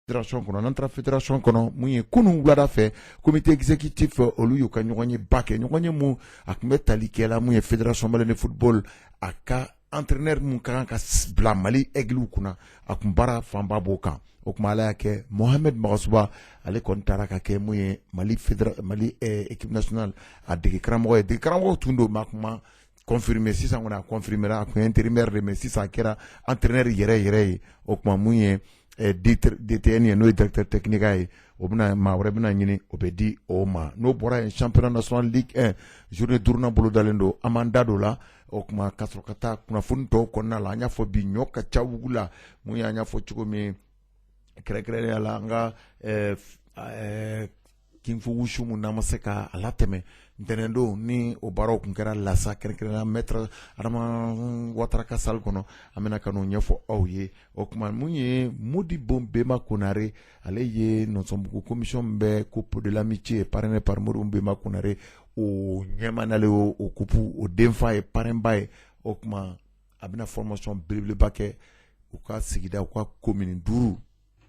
fédération kɔnɔ n'an taara fédération kɔnɔ mun ye kunun wulada fɛ comité exécutif olu y'u ka ɲɔgɔn ye ba kɛ ɲɔgɔn ye mun a tun bɛ tali kɛla mun ye fédération malienne de football a ka entraîneur mun ka kan ka bila Mali aigliw kunna a tun baara fanba b'o kan o tuma ala y'a kɛ Mohamed Magasuba ale kɔni taara ka kɛ mun ye Mali équipe nationale a dege karamɔgɔ ye dege karamɔgɔ tun don maa kuma confirmé sisan kɔni a confirmera a tun ye intérimaire de mais sisan a kɛra entraîneur yɛrɛ ye o tuma mun ye DTN ye n'o ye directeur technique ye o bɛna maa wɛrɛ bɛna ɲini o bɛ di o ma n'o bɔra yen championnat national ligue 1 journée duurunan bolo dalen don an m'an da don la o tuma ka sɔrɔ ka taa kunnafoni tɔw kɔnɔna la an y'a fɔ bi ɲɔ ka ca wugu la mun y'an y'a fɔ cogo min kɛrɛnkɛrɛnnenya la an ka kinfo wusu mun n'an ma se ka a latɛmɛ ntɛnɛn don ni o baaraw tun kɛra lasa kɛrɛnkɛrɛnnenya maître Adama Ouattara ka salle kɔnɔ an bɛna ka n'o ɲɛfɔ aw ye o tuma mun ye Modibo Bema Konare ale ye Nɔnsɔnbugu commission bɛɛ coupe de l'amitié parrainé par Modibo Bema Konare o ɲɛmaa n'ale o coupe o denfa ye parrain ba ye o tuma a bɛna formation belebeleba kɛ u ka sigida u ka commune 5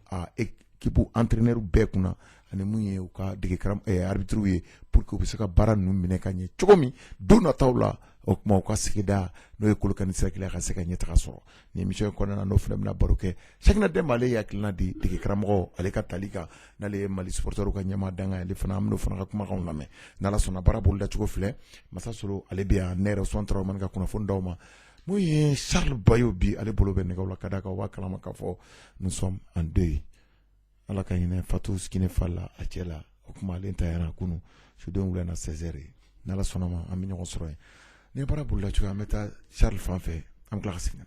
a équipe entraîneur bɛɛ kunna ani mun ye u ka dege arbitre ye pour que u bɛ se ka baara ninnu minɛ ka ɲɛ cogo min don nataw la o tuma u ka sigida n'o ye Kolokani Siraki ka se ka ɲɛtaga sɔrɔ ni émission kɔnɔna na n'o fana bɛna baro kɛ Sakina Demba ale ye hakilina di dege karamɔgɔ ale ka tali kan n'ale ye Mali supporters ka ɲɛmaa danga ale fana an bɛn'o fana ka kumakanw lamɛn n'ala sɔnna baara boloda cogo filɛ Masa Solo ale bɛ yan ne yɛrɛ Usman Traoré ka kunnafoni d'aw ma mun ye Charles Bayo bi ale bolo bɛ nɛgɛw la ka d'a kan o b'a kalama k'a fɔ nous sommes en deuil ala ka hinɛ Fatou Sikine Fall la a cɛ la o kuma ale ntanyara kunu sudenw wulana 16h n'ala sɔnna ma an bɛ ɲɔgɔn sɔrɔ yen ni baara boloda cogo an bɛ taa Charles fan fɛ an tila ka segin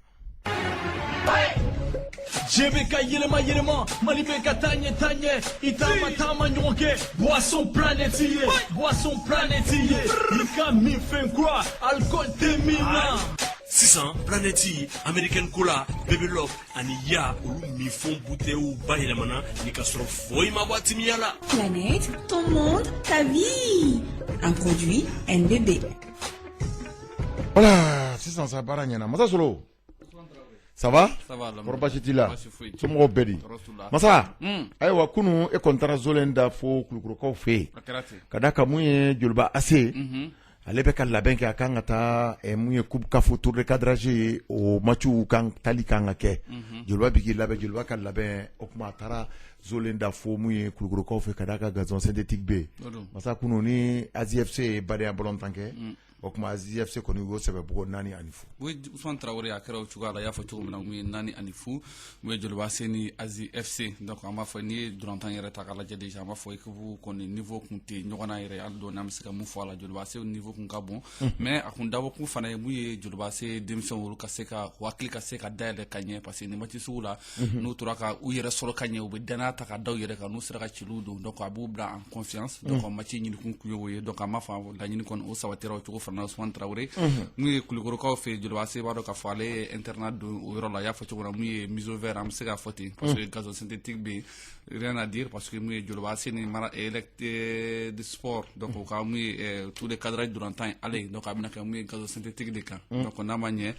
JBK yelema Mali bɛ ka taa ɲɛ i taama ɲɔgɔn kɛ boisson planète ye i ka min fɛn kura alcool tɛ min na sisan planète américaine cola baby love ani ya olu min fɛn bouteilles bayɛlɛmana ni ka sɔrɔ foyi ma bɔ timiya la. Planète, ton monde, ta vie. Un produit NBB. Voilà, sisan sa baara ɲɛna Masa Solo. Ça va? Ça va. Kɔrɔ baasi t'i la. Somɔgɔw bɛɛ di. Masa. Ayiwa kunu e kɔni taara Zolen da fo Kulukorokaw fɛ yen. Ka d'a kan mun ye Joliba Ase. Ale bɛ ka labɛn kɛ a kan ka taa mun ye coupe CAF tour de cadrage ye o matchw kan tali kan ka kɛ. Joliba bɛ k'i labɛn Joliba ka labɛn o kuma a taara Zolen da fo mun ye Kulukorokaw fɛ ka d'a kan gazon synthétique bɛ yen. Masa kunu ni AZFC ye Badenya ballon-tan kɛ. O kuma AZFC kɔni y'o sɛbɛn bɔgɔ 4 ani 0. Oui, Ousmane Traoré a kɛra o cogoya la, i y'a fɔ cogo min na, mun ye 4 ani 0, mun ye Joliba Ase ni AZFC. Donc an b'a fɔ ni ye durantan yɛrɛ ta k'a lajɛ déjà an b'a fɔ équipe kɔni niveau kun tɛ ɲɔgɔn na yɛrɛ hali dɔɔni an bɛ se ka mun fɔ a la Joliba Ase niveau kun ka bon mais a kun dabɔ kun fana ye mun ye Joliba Ase denmisɛnw olu ka se ka u hakili ka se ka dayɛlɛ ka ɲɛ parce que nin match sugu la n'u tora ka u yɛrɛ sɔrɔ ka ɲɛ u bɛ danaya ta ka da u yɛrɛ kan n'u sera ka ciliw don donc a b'u bila en confiance donc match ɲini kun kun y'o ye donc an b'a fɔ laɲini kɔni o sabatira o cogo fana Ousmane Traoré mun ye Kulukorokaw fɛ Joliba Ase b'a dɔn k'a fɔ ale ye internat don o yɔrɔ la, i y'a fɔ cogo min na mun ye mise au vert an bɛ se k'a fɔ ten parce que gazon synthétique bɛ rien à dire parce que mun ye Joliba Ase ni mara de sport donc o ka mun ye tous les cadrages durantan ale donc a bɛna kɛ mun ye gazon synthétique de kan donc n'a ma ɲɛ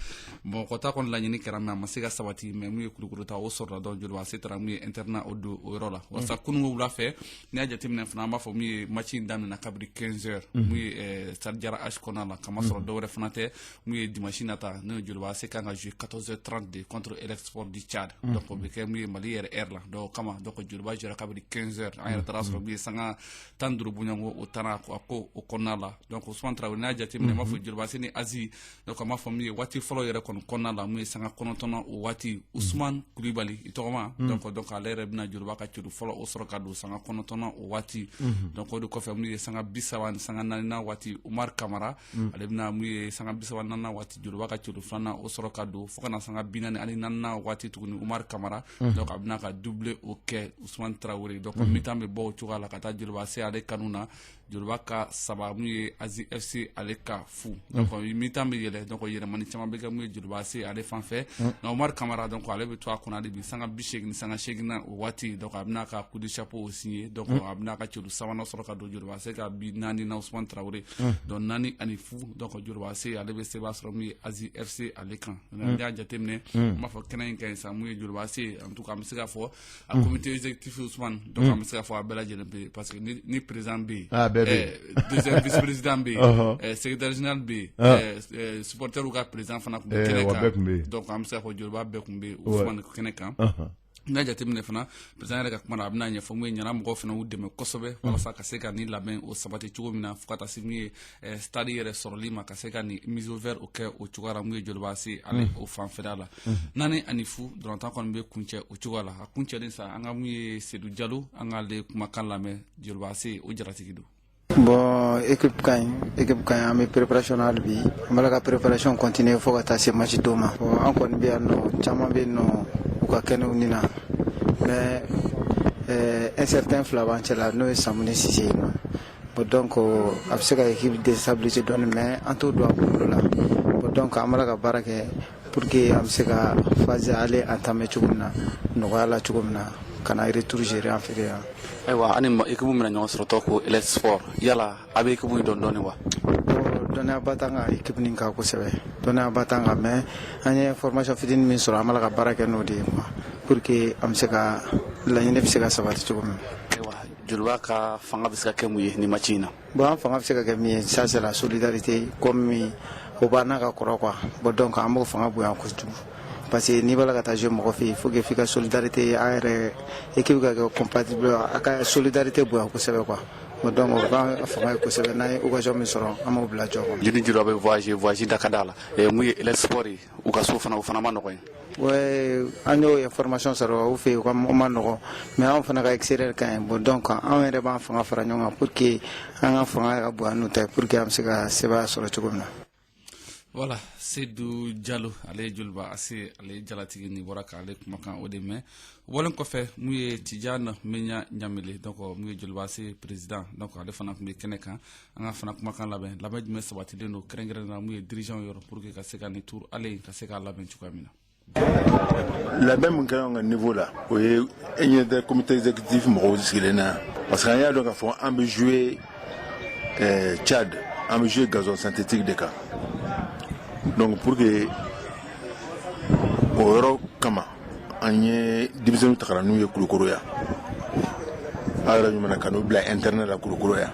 bon kɔta kɔni laɲini kɛra mais a ma se ka sabati mais mun ye Kulukorota o sɔrɔla donc Joliba Ase taara mun ye internat o don o yɔrɔ la walasa kununko wula fɛ n'i y'a jateminɛ fana an b'a fɔ mun ye match in daminɛna kabiri 15h mun ye Stade Jara H kɔnɔna la kamasɔrɔ dɔwɛrɛ fana tɛ mun ye dimanche nata n'o ye Joliba Ase kan ka jouer 14h30 contre Elect Sport du Tchad donc o bɛ kɛ mun ye Mali yɛrɛ heure la donc kama donc Joliba jouera kabiri 15h an yɛrɛ taara sɔrɔ mun ye sanga 15 bɔɲɔgɔnko o taara a ko o kɔnɔna la donc Ousmane Traoré n'a jateminɛ n b'a fɔ Joliba Ase ni Azi donc an b'a fɔ mun ye waati fɔlɔ yɛrɛ kɔni kɔnɔna la mun ye sanga 9 o waati Ousmane Kulibali i tɔgɔma donc ale yɛrɛ bɛna Joliba ka celu fɔlɔ o sɔrɔ ka don sanga 9 o waati donc o de kɔfɛ mun ye sanga 30 ni sanga 4 waati Umar Kamara ale bɛna mun ye sanga 34 waati Joliba ka celu filanan o sɔrɔ ka don fo kana sanga 40 ani 4 waati tuguni Umar Kamara donc a bɛna ka doubler o kɛ Ousmane Traoré donc mi-temps bɛ bɔ o cogoya la ka taa Joliba Ase ale kanu na Joliba ka saba mun ye AZFC ale ka fu donc mi-temps bɛ yɛlɛ donc yɛlɛmani caman bɛ kɛ mun ye Joliba Ase ale fan fɛ nka Umar Kamara donc ale bɛ to a kunna de bi sanga 80 ni sanga 80 o waati donc a bɛna ka coup de chapeau signé donc a bɛna ka celu sabanan sɔrɔ ka don Joliba Ase ka bi 4 na Ousmane Traoré donc 4 ani fu donc joliba se ale bɛ seba sɔrɔ min ye Asie FC ale kan n'i y'a jateminɛ n b'a fɔ kɛnɛ in ka ɲi sa mun ye joliba se en tout cas an bɛ se ka fɔ a comité exécutif Ousmane donc an bɛ se ka fɔ a bɛɛ lajɛlen bɛ yen parce que ni président bɛ yen deuxième vice président bɛ yen secrétaire général bɛ yen supporter ka président fana tun bɛ kɛnɛ kan donc an bɛ se ka fɔ joliba bɛɛ tun bɛ Ousmane kɛnɛ kan n'a jateminɛ fana président yɛrɛ ka kuma na a bɛna ɲɛfɔ mun ye ɲana mɔgɔw fana y'u dɛmɛ kosɛbɛ walasa ka se ka ni labɛn o sabati cogo min na fo ka taa se mun ye stade yɛrɛ sɔrɔli ma ka se ka ni mise au vert o kɛ o cogoya la mun ye joliba se ale o fanfɛla la 4 ani fu dɔrɔntan kɔni bɛ kuncɛ o cogoya la a kuncɛlen sa an ka mun ye Seydou Diallo an k'ale kumakan lamɛn joliba se o jaratigi don. Bon, équipe kañ an bɛ préparation na hali bi an b'a la ka préparation continuer fo ka taa se match dɔw ma bon an kɔni bɛ yan nɔ caman bɛ yen nɔ u ka kɛnɛw ni na mais un certain fila b'an cɛla n'o ye Samuni Sise ye nɔ bon donc a bɛ se ka équipe déstabiliser dɔɔni mais an t'o don a kunkolo la bon donc an b'a la ka baara kɛ pour que an bɛ se ka phase ale entamer cogo min na nɔgɔya la cogo min na ka na retour gérer an fɛ yan. Ayiwa ani équipe min na ɲɔgɔn sɔrɔ tɔ ko LS Sport yala a bɛ équipe dɔn dɔɔni wa? Dɔnniya ba t'an ka équipe nin kan kosɛbɛ dɔnniya ba t'an kan mais an ye formation fitinin min sɔrɔ an b'a la ka baara kɛ n'o de ye quoi pour que an bɛ se ka laɲini bɛ se ka sabati cogo min na. Ayiwa joliba ka fanga bɛ se ka kɛ mun ye nin match in na? Bon an fanga bɛ se ka kɛ min ye ça c'est la solidarité comme o b'a n'a ka kɔrɔ quoi bon donc an b'o fanga bonya kojugu. Parce que n'i b'a la ka taa jouer mɔgɔ fɛ yen il faut que f'i ka solidarité an yɛrɛ équipe ka kɛ compatible a ka solidarité bonya kosɛbɛ quoi bon donc o b'an fanga ye kosɛbɛ n'an ye occasion min sɔrɔ an b'o bila jɔ kɔnɔ. Joli joliba bɛ voyage da ka d'a la mun ye LS Sport ye u ka so fana o fana ma nɔgɔn ye. Ouais an y'o information sɔrɔ u fɛ yen o ma nɔgɔn mais anw fana ka extérieur ka ɲi bon donc anw yɛrɛ b'an fanga fara ɲɔgɔn kan pour que an ka fanga ka bonya n'u ta ye pour que an bɛ se ka sebaya sɔrɔ cogo min na. Voilà, Seydou Diallo ale joliba ase ale jalatigi ni bɔra k'ale kumakan o de mɛn o bɔlen kɔfɛ mun ye Tidiane Menya Ɲamele donc mun ye joliba ase président donc ale fana tun bɛ kɛnɛ kan an ka fana kumakan labɛn jumɛn sabatilen don kɛrɛnkɛrɛnnen na mun ye dirigeant yɔrɔ pour que ka se ka nin tour ale ka se k'a labɛn cogoya min na. Labɛn min kɛra an ka niveau la o ye unité comité exécutif mɔgɔw sigilen na parce que an y'a dɔn k'a fɔ an bɛ jouer Tchad an bɛ jouer gazon synthétique de kan. Donc pour que o yɔrɔ kama an ye denmisɛnninw ta ka na n'u ye Kulukoro yan a yɛrɛ ɲuman na ka n'u bila internet la Kulukoro yan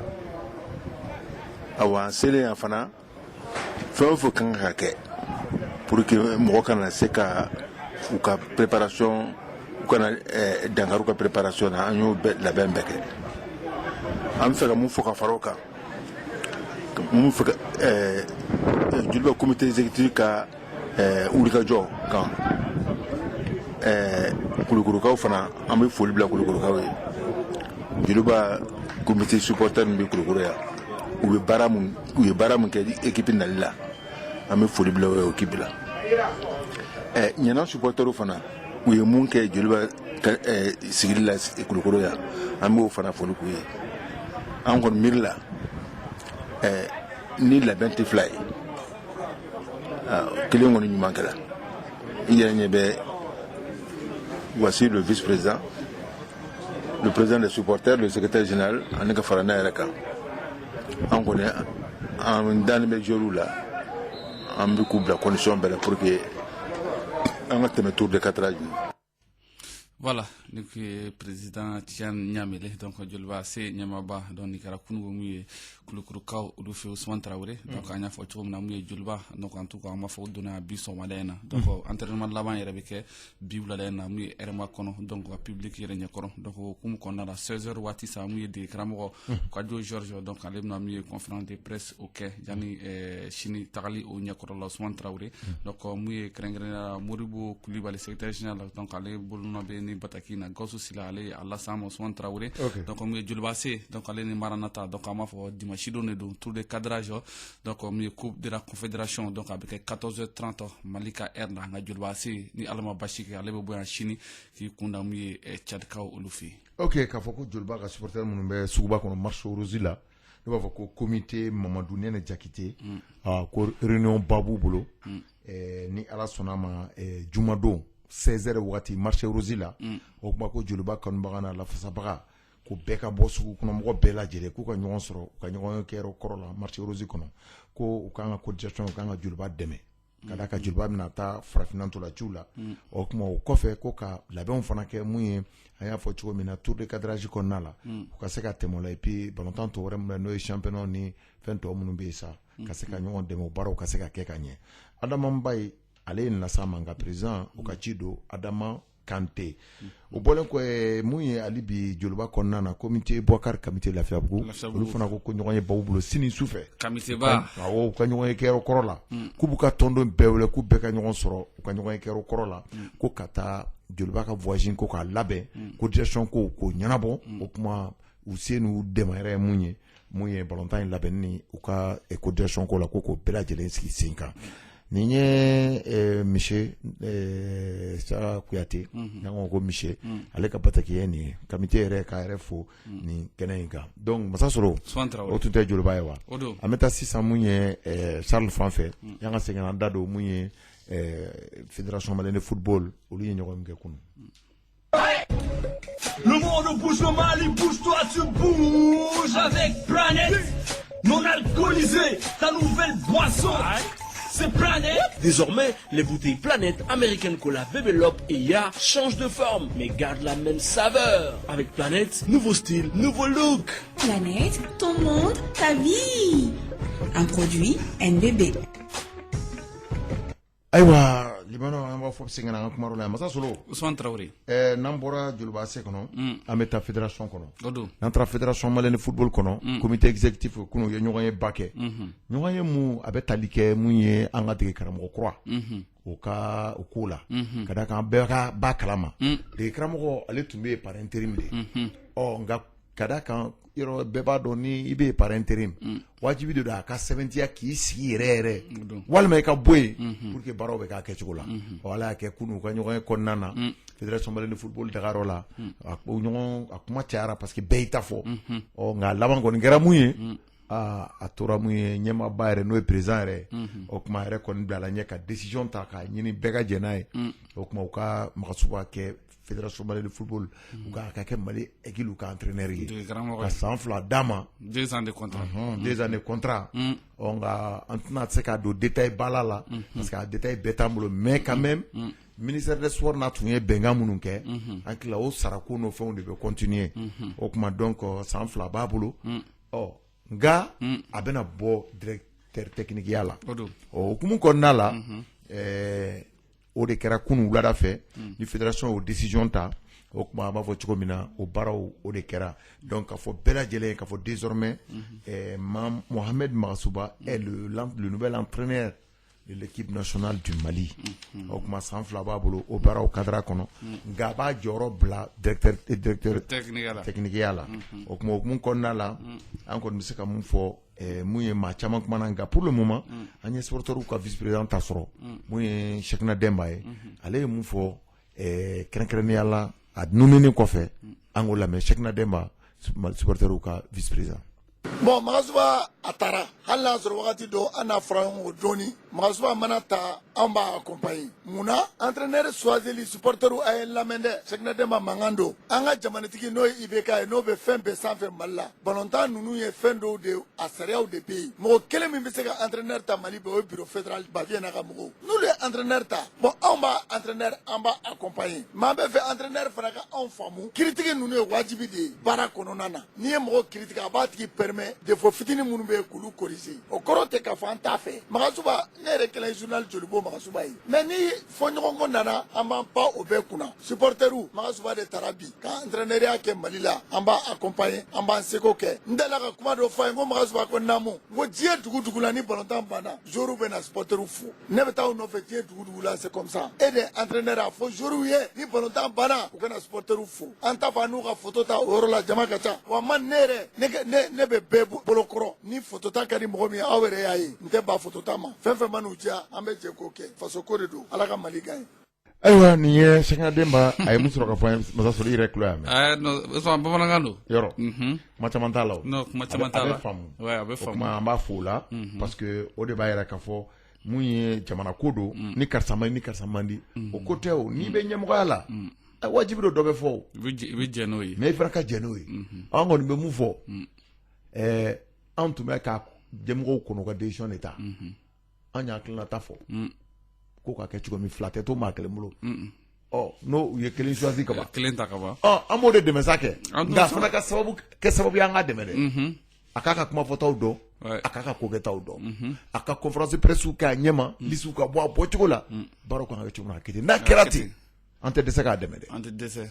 awa an selen yan fana fɛn o fɛn kan ka kɛ pour que mɔgɔ kana se ka u ka préparation u kana dankari u ka préparation na an y'o labɛn bɛɛ kɛ an bɛ fɛ ka mun fɔ ka fara o kan mun fɛ ka joliba comité exécutif ka wulikajɔ kan Kulukorokaw fana an bɛ foli bila Kulukorokaw ye joliba comité supporter min bɛ Kulukoro yan u ye baara mun kɛ équipe nali la an bɛ foli bila o équipe la ɲɛna supporteru fana u ye mun kɛ joliba sigili la Kulukoro yan an b'o fana foli k'u ye an kɔni miiri la ni labɛn tɛ fila ye kelen kɔni ɲuman kɛra i yɛrɛ ɲɛ bɛ voici le vice-président le président des supporters le secrétaire général ani ka fara n'a yɛrɛ kan an kɔni an dalen bɛ joueurs la an bɛ k'u bila condition bɛɛ la pour que an ka tɛmɛ tour de cadrage. Voilà, donc président Tidiane Ɲamele donc joliba se ɲamaba donc ni kɛra kununko mun ye Kulukorokaw olu fɛ Ousmane Traoré donc an y'a fɔ cogo min na mun ye joliba donc en tout cas an b'a fɔ o donna bi sɔgɔmada in na donc entraînement laban yɛrɛ bɛ kɛ bi wulada in na mun ye RMA kɔnɔ donc ka public yɛrɛ ɲɛkɔrɔ donc o hukumu kɔnɔna la 16h waati sa mun ye dege karamɔgɔ Kajo Georges donc ale bɛna mun ye conférence de presse o kɛ yanni sini tagali o ɲɛkɔrɔ la Ousmane Traoré donc mun ye kɛrɛnkɛrɛnnenya Modibo Kulibali secrétaire général donc ale bolonɔ bɛ ni bataki na Gawusu Sila ale Alassane Ousmane Traoré donc mun ye joliba se donc ale ni Maranata donc an b'a fɔ dimanche don de don tour de cadrage donc mun ye coupe de la confédération donc a bɛ kɛ 14h30 Mali ka heure la nka joliba se ni Ala ma basi kɛ ale bɛ bɔ yan sini k'i kunda mun ye Tchadikaw olu fɛ yen. Ok k'a fɔ ko joliba ka supporter minnu bɛ suguba kɔnɔ marche rose la ne b'a fɔ ko comité Mamadou Nene Jakite ko réunion ba b'u bolo ni Ala sɔnna ma jumadon 16h waati marche rose la o kuma ko joliba kanubaga n'a lafasabaga ko bɛɛ ka bɔ sugu kɔnɔ mɔgɔ bɛɛ lajɛlen k'u ka ɲɔgɔn sɔrɔ u ka ɲɔgɔn kɛyɔrɔ kɔrɔ la marché rose kɔnɔ ko u kan ka cotisation u kan ka joliba dɛmɛ ka da ka joliba bɛna taa farafinna ntolaciw la o kuma o kɔfɛ ko ka labɛnw fana kɛ mun ye an y'a fɔ cogo min na tour de cadrage kɔnɔna la u ka se ka tɛmɛ o la et puis ballontan tɔ wɛrɛ min n'o ye championnat ni fɛn tɔ minnu bɛ yen sa ka se ka ɲɔgɔn dɛmɛ o baaraw ka se ka kɛ ka ɲɛ Adama Mbaye ale ye nasa man ka président o ka ci don Adama Kante o bɔlen kɔ mun ye ali bi joliba kɔnɔna na comité Bouakar comité Lafiyabugu olu fana ko ɲɔgɔn ye baw bolo sini sufɛ comité ba awɔ u ka ɲɔgɔn ye kɛyɔrɔ kɔrɔ la k'u b'u ka tɔndon bɛɛ wele k'u bɛɛ ka ɲɔgɔn sɔrɔ u ka ɲɔgɔn ye kɛyɔrɔ kɔrɔ la ko ka taa joliba ka voyage ko k'a labɛn cotisation ko k'o ɲɛnabɔ o kuma u se n'u dɛmɛ yɛrɛ ye mun ye ballontan in labɛnni ni u ka cotisation ko la ko k'o bɛɛ lajɛlen sigi sen kan nin ye monsieur Sara Kuyate n'an ko monsieur ale ka bataki ye nin ye comité yɛrɛ k'a yɛrɛ fo nin kɛnɛ in kan donc masa sɔrɔ o tun tɛ joliba ye wa an bɛ taa sisan mun ye Charles fan fɛ y'an ka segin an da don mun ye fédération malienne de football olu ye ɲɔgɔn min kɛ kunun. Le monde bouge, le Mali bouge, toi tu bouges avec Planète non alcoolisé, ta nouvelle boisson. C'est Planète. Désormais, les bouteilles Planète, American Cola, Bébé Lop et Ya changent de forme, mais gardent la même saveur. Avec Planète, nouveau style, nouveau look. Planète, ton monde, ta vie. Un produit NBB. Aïwa, Libano, on va faire ce qu'on a encore là. Massa Solo. Ousmane Traoré. Nambora Djulba Sekono, Ameta Fédération Kono. Odo. Notre Fédération Malienne de Football Kono, comité exécutif Kono, Yonyoye Baké. Nyoye Mou, Abetalike, Mouye, Angate Karamo Croix. Oka, Okola. Kadaka Bera Bakalama. Les Kramoro allaient tomber par intérim. Oh, Kadaka. Yɔrɔ bɛɛ b'a dɔn ni i bɛ par intérim wajibi de don a ka sɛbɛntiya k'i sigi yɛrɛ yɛrɛ walima i ka bɔ yen pour que baaraw bɛ k'a kɛcogo la ala y'a kɛ kunun u ka ɲɔgɔn ye kɔnɔna na fédération malienne de football Dakar la a kuma cayara parce que bɛɛ y'i ta fɔ nka laban kɔni kɛra mun ye a tora mun ye ɲɛmaaba yɛrɛ n'o ye président yɛrɛ o kuma yɛrɛ kɔni bila la ɲɛ ka décision ta k'a ɲini bɛɛ ka jɛn n'a ye o kuma u ka magasuba kɛ fédération malienne de football u ka kɛ Mali équipe u ka entraîneur ye ka san 2 d'a ma 2 ans de contrat 2 ans de contrat nka an tɛna se k'a don détail bala la parce que a détail bɛɛ t'an bolo mais quand même ministère des sports n'a tun ye bɛnkan minnu kɛ an tila o sarako n'o fɛnw de bɛ continuer o kuma donc san 2 b'a bolo nka a bɛna bɔ directeur technique ya la o hukumu kɔnɔna la o de kɛra kunun wulada fɛ ni fédération o décision ta o kuma an b'a fɔ cogo min na o baaraw o de kɛra donc k'a fɔ bɛɛ lajɛlen k'a fɔ désormais Mohamed Magasuba est le nouvel entraîneur de l'équipe nationale du Mali o kuma san 2 b'a bolo o baaraw kadira kɔnɔ nka a b'a jɔyɔrɔ bila directeur technique ya la o kuma hukumu kɔnɔna la an kɔni bɛ se ka mun fɔ mun ye maa caman kumana nka pour le moment an ye supporters ka vice président ta sɔrɔ mun ye Cheikhna Demba ye ale ye mun fɔ kɛrɛnkɛrɛnnenya la a nominen kɔfɛ an k'o lamɛn Cheikhna Demba supporters ka vice président. Bon, Magasuba a taara hali n'a sɔrɔ wagati dɔ an n'a fɔra ɲɔgɔn kɔ dɔɔni Magasuba mana ta an b'a accompagner munna entraîneur choisili supporteru a ye lamɛn dɛ Cheikhna Demba mankan don an ka jamanatigi n'o ye IBK ye n'o bɛ fɛn bɛɛ sanfɛ Mali la ballontan ninnu ye fɛn dɔw de a sariyaw de bɛ yen mɔgɔ kelen min bɛ se ka entraîneur ta Mali bɛɛ o ye bureau fédéral Bavie n'a ka mɔgɔw n'olu ye entraîneur ta bon anw b'a entraîneur an b'a accompagner mais an bɛ fɛ entraîneur fana ka anw faamu kiritigi ninnu ye wajibi de ye baara kɔnɔna na n'i ye mɔgɔ kiritigi a b'a tigi permet défaut fitinin minnu bɛ yen k'olu corriger o kɔrɔ tɛ k'a fɔ an t'a fɛ Magasuba ne yɛrɛ kɛlɛ journal Jolibo Magasuba ye mais ni fɔɲɔgɔnkɔ nana an b'an pan o bɛɛ kunna supporteru Magasuba de taara bi ka entraîneuriya kɛ Mali la an b'a accompagner an b'an seko kɛ n delila ka kuma dɔ fɔ a ye n ko Magasuba ko naamu n ko diɲɛ dugu dugu la ni ballontan banna joueurs bɛ na supporteru fo ne bɛ taa u nɔfɛ diɲɛ dugu dugu la c'est comme ça e de entraîneur a fɔ joueurs ye ni ballontan banna u kana supporteru fo an t'a fɔ n'u ka photo ta o yɔrɔ la jama ka ca wa man ne yɛrɛ ne bɛ bɛɛ bolokɔrɔ ni photo ta ka di mɔgɔ min ye aw yɛrɛ y'a ye n tɛ ban photo ta ma fɛn fɛn man'u diya an bɛ jɛ k'o kɛ faso ko de don ala ka Mali gagne. Ayiwa nin ye Cheikhna Demba a ye mun sɔrɔ ka fɔ masa sɔrɔ i yɛrɛ tulo y'a mɛn. non bamanankan don. Yɔrɔ kuma caman t'a la o. non kuma caman t'a la a bɛ faamu. a bɛ faamu. o kuma an b'a fɔ o la. parce que o de b'a yɛrɛ k'a fɔ mun ye jamana ko don ni karisa man di ni karisa man di o ko tɛ o n'i bɛ ɲɛmɔgɔya la wajibi dɔ bɛ fɔ o i bɛ jɛ n'o ye mais i fana ka jɛ n'o ye an kɔni bɛ mun fɔ an tun bɛ ka jɛmɔgɔw kɔnɔ ka décision de ta an y'a hakilinata fɔ ko ka kɛ cogo min fila tɛ to maa kelen bolo n'o u ye kelen choisi ka ban kelen ta ka ban an b'o de dɛmɛ sa kɛ nka a fana ka kɛ sababu ye an ka dɛmɛ dɛ a k'a ka kumafɔtaw dɔn a k'a ka kokɛtaw dɔn a ka conférence presse k'a ɲɛma lisiw ka bɔ a bɔcogo la baaraw kan ka kɛ cogo min na a kɛ ten n'a kɛra ten an tɛ dɛsɛ k'a dɛmɛ dɛ an tɛ dɛsɛ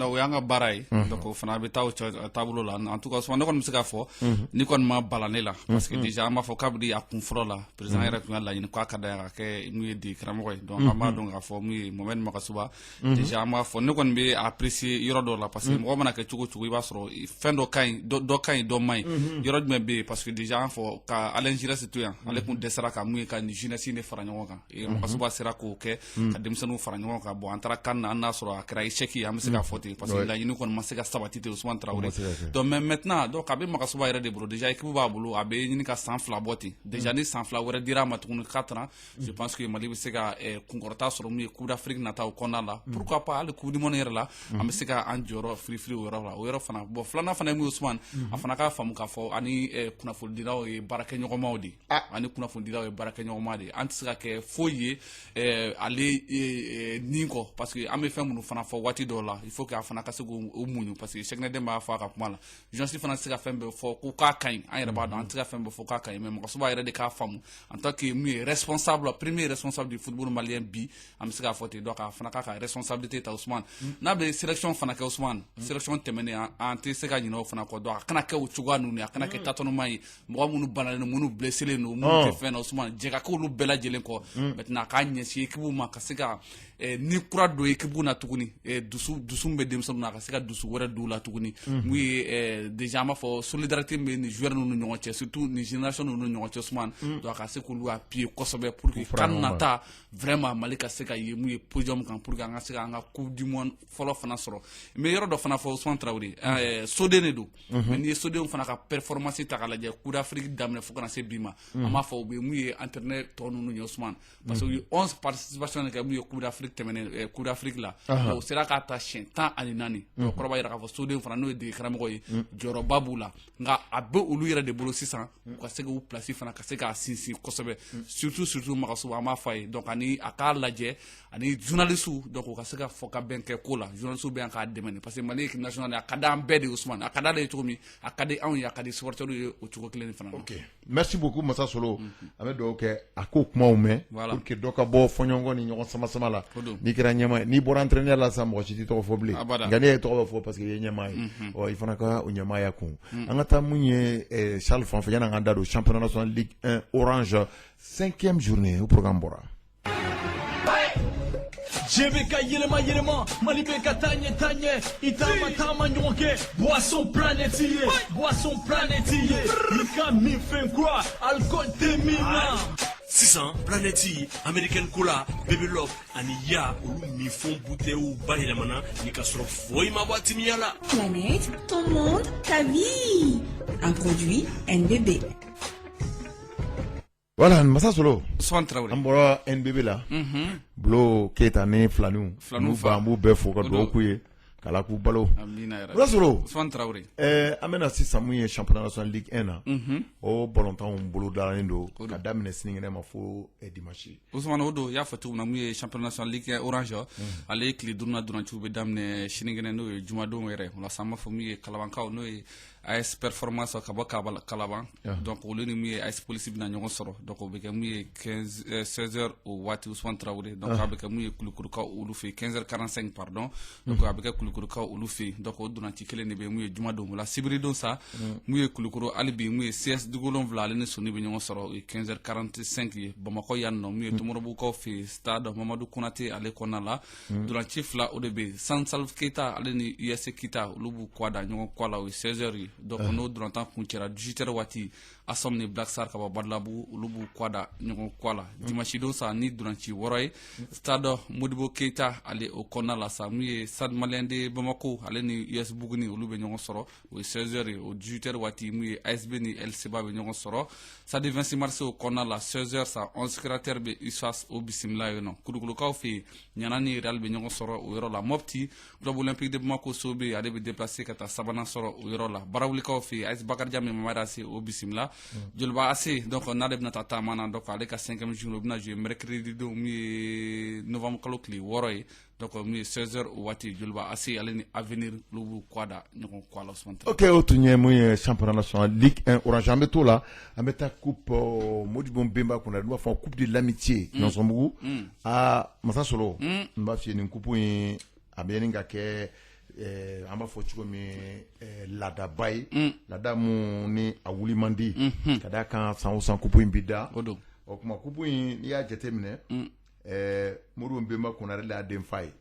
o y'an ka baara ye donc o fana bɛ taa o taabolo la en tout cas ne kɔni bɛ se k'a fɔ ni kɔni ma bala ne la parce que déjà an b'a fɔ kabini a kun fɔlɔ la président yɛrɛ tun y'a laɲini k'a ka d'a ye ka kɛ mun ye di karamɔgɔ ye donc an b'a dɔn k'a fɔ mun ye Mohamed Makasuba déjà an b'a fɔ ne kɔni bɛ apprécier yɔrɔ dɔw la parce que mɔgɔ mana kɛ cogo o cogo i b'a sɔrɔ fɛn dɔ ka ɲi dɔ ka ɲi dɔ man ɲi yɔrɔ jumɛn bɛ yen parce que déjà an fɔ ka Alain Giresse to yan ale tun dɛsɛra ka mun ye ka nin jeunesse de fara ɲɔgɔn kan Makasuba sera k'o kɛ ka denmisɛnninw fara ɲɔgɔn kan bon an taara CAN na an n'a sɔrɔ a kɛra échec ye an bɛ se k'a fɔ ten parce que laɲini kɔni ma se ka sabati ten Ousmane Traoré donc mais maintenant donc a bɛ Makasuba yɛrɛ de bolo déjà équipe b'a bolo a bɛ ɲini ka san 2 bɔ ten déjà ni san 2 wɛrɛ dira a ma tuguni 4 ans je pense que Mali bɛ se ka kunkɔrɔta sɔrɔ mun ye Coupe d'Afrique nataw kɔnɔna la pourquoi pas hali Coupe du Monde yɛrɛ la an bɛ se ka an jɔyɔrɔ firifiri o yɔrɔ la o yɔrɔ fana bon filanan fana ye mun ye Ousmane a fana k'a faamu k'a fɔ ani kunnafonidilaw ye baarakɛɲɔgɔnmaw de ani kunnafonidilaw ye baarakɛɲɔgɔnma de an tɛ se ka kɛ foyi ye ale ni kɔ parce que an bɛ fɛn minnu fana fɔ waati dɔw la il faut que a fana ka se k'o muɲu parce que Cheikh b'a fɔ a ka kuma la journaliste fana tɛ se ka fɛn bɛɛ fɔ ko k'a ka ɲi an yɛrɛ b'a dɔn an tɛ se ka fɛn bɛɛ fɔ k'a ka ɲi mais Makasuba yɛrɛ de k'a faamu en tant que mun ye responsable premier responsable du football malien bi an bɛ se k'a fɔ ten donc a fana k'a ka responsabilité ta Ousmane n'a bɛ sélection fana kɛ Ousmane sélection tɛmɛnen an tɛ se ka ɲinɛ o fana kɔ donc a kana kɛ o cogoya ninnu ye a kana kɛ tâtonnement ye mɔgɔ minnu banalen don minnu blessé len don minnu tɛ fɛn na Ousmane jɛ ka k'olu bɛɛ lajɛlen kɔ maintenant a k'a ɲɛsin équipe ma ka se ka ni kura don équipe na tuguni dusu bɛ denmisɛnninw na a ka se ka dusu wɛrɛ don u la tuguni mun ye déjà an b'a fɔ solidarité bɛ nin joueur ninnu ni ɲɔgɔn cɛ surtout ni génération ninnu ni ɲɔgɔn cɛ Ousmane donc a ka se k'olu appuyer kosɛbɛ pour que CAN nata vraiment Mali ka se ka ye mun ye podium kan pour que an ka se ka an ka Coupe du Monde fɔlɔ fana sɔrɔ mais yɔrɔ dɔ fana fɔ Ousmane Traoré soden de don mais n'i ye sodenw fana ka performance ta k'a lajɛ Coupe d'Afrique daminɛ fo kana se bi ma an b'a fɔ u bɛ mun ye entraîneur tɔ ninnu ye Ousmane parce que u ye 11 participation de kɛ mun ye Coupe d'Afrique tɛmɛnen Coupe d'Afrique la o sera k'a ta siɲɛ 14 donc kɔrɔ b'a jira k'a fɔ soden fana n'o ye dege karamɔgɔ ye jɔyɔrɔba b'u la nka a bɛ olu yɛrɛ de bolo sisan u ka se k'u place fana ka se k'a sinsin kosɛbɛ surtout Makasuba an b'a fɔ a ye donc ani a k'a lajɛ ani journalistes donc u ka se ka fɔ ka bɛn kɛ ko la journalistes bɛ yan k'a dɛmɛ parce que Mali équipe nationale a ka d'an bɛɛ de Ousmane a ka d'ale ye cogo min a ka di anw ye a ka di supporters ye o cogo kelen fana na. Ok merci beaucoup Massa Solo an bɛ dugawu kɛ a k'o kumaw mɛn pour que dɔ ka bɔ fɔɲɔgɔnkɔ ni ɲɔgɔn sama la n'i kɛra ɲɛmaa ye n'i bɔra entraîneur la sisan mɔgɔ si t'i tɔgɔ fɔ bilen nka ne ye tɔgɔ bɛ fɔ parce que i ye ɲɛmaa ye i fana ka o ɲɛmaaya kun an ka taa mun ye Charles fan fɛ yanni an ka da don championnat national Ligue 1 Orange 5e journée o programme bɔra. JBK yelema Mali bɛ ka taa ɲɛ i taama ɲɔgɔn kɛ boisson planète ye i ka min fɛn kura alcool tɛ min na sisan planète American Cola Baby Love ani ya olu min fɛn bouteilles bayɛlɛmana ni ka sɔrɔ foyi ma bɔ timiya la. Planète, ton monde, ta vie. Un produit NBB. Voilà Massa Solo Ousmane Traoré an bɔra NBB la Bulo Keita ni Filaniw n'u ba an b'u bɛɛ fo ka dugawu k'u ye k'Ala k'u balo Massa Solo Ousmane Traoré an bɛna sisan mun ye championnat national Ligue 1 na o ballontanw bolo dalen don ka daminɛ sinikɛnɛ ma fo dimanche Ousmane o don y'a fɔ cogo min na mun ye championnat national Ligue 1 Orange ale ye tile 5 dɔrɔnciw bɛ daminɛ sinikɛnɛ n'o ye jumadon yɛrɛ o la sisan an b'a fɔ mun ye Kalabankaw n'o ye AS Performance ka bɔ Kalaban donc olu ni mun ye AS Police bɛna ɲɔgɔn sɔrɔ donc o bɛ kɛ mun ye 16h o waati Ousmane Traoré donc a bɛ kɛ mun ye Kulikurukaw olu fɛ 15h45 pardon donc a bɛ kɛ Kulikurukaw olu fɛ donc o donanci kelen de bɛ mun ye jumadon o la sibiridon sa mun ye Kulikuru hali bi mun ye CS Dugolonwula ale ni Soni bɛ ɲɔgɔn sɔrɔ o ye 15h45 ye Bamakɔ yan nɔ mun ye Tomorobukaw fɛ stade Mamadou Konate ale kɔnɔna la donanci 2 o de bɛ San Salif Keita ale ni USC Kita olu b'u kɔ da ɲɔgɔn kɔ la o ye 16h ye donc n'o dɔrɔntan kun cɛra 18h waati Asom ni Black Star ka bɔ Badalabu olu b'u kɔ da ɲɔgɔn kɔ la dimanche don sa ni donanci 6 ye stade Modibo Keita ale o kɔnɔna la sa mun ye Stade Malien de ASC Bamako ale ni US Buguni olu bɛ ɲɔgɔn sɔrɔ o 16h o 18h waati mun ye ASB ni LCBA bɛ ɲɔgɔn sɔrɔ samedi 26 mars o kɔnɔna la 16h sa 11 secrétaire bɛ ISAS o bisimila yen nɔ Kulukulukaw fɛ Ɲana ni Real bɛ ɲɔgɔn sɔrɔ o yɔrɔ la Mopti Club Olympique de Bamako so bɛ ale bɛ déplacer ka taa sabanan sɔrɔ o yɔrɔ la Barawulikaw fɛ AS Bakarijan bɛ Mamadi AC o bisimila Joliba AC donc n'ale bɛna taa taama na donc ale ka 5e journée o bɛna jouer mercredi don min ye novembre kalo tile 6 ye donc min ye 16h o waati Joliba AC ale ni Avenir Lubu Kwada ɲɔgɔn kɔ la ok o tun ye mun ye championnat national Ligue 1 Orange an bɛ t'o la an bɛ taa coupe Modibo Bemba kunna n'u b'a fɔ coupe de l'amitié Nɔnsɔnbugu Masa Solo n b'a f'i ye nin coupe in a bɛ ɲini ka kɛ an b'a fɔ cogo min laadaba ye laada mun ni a wuli man di ka d'a kan san o san coupe in bi da o kuma coupe in n'i y'a jate minɛ Modibo Bemba kunna ale y'a den fa ye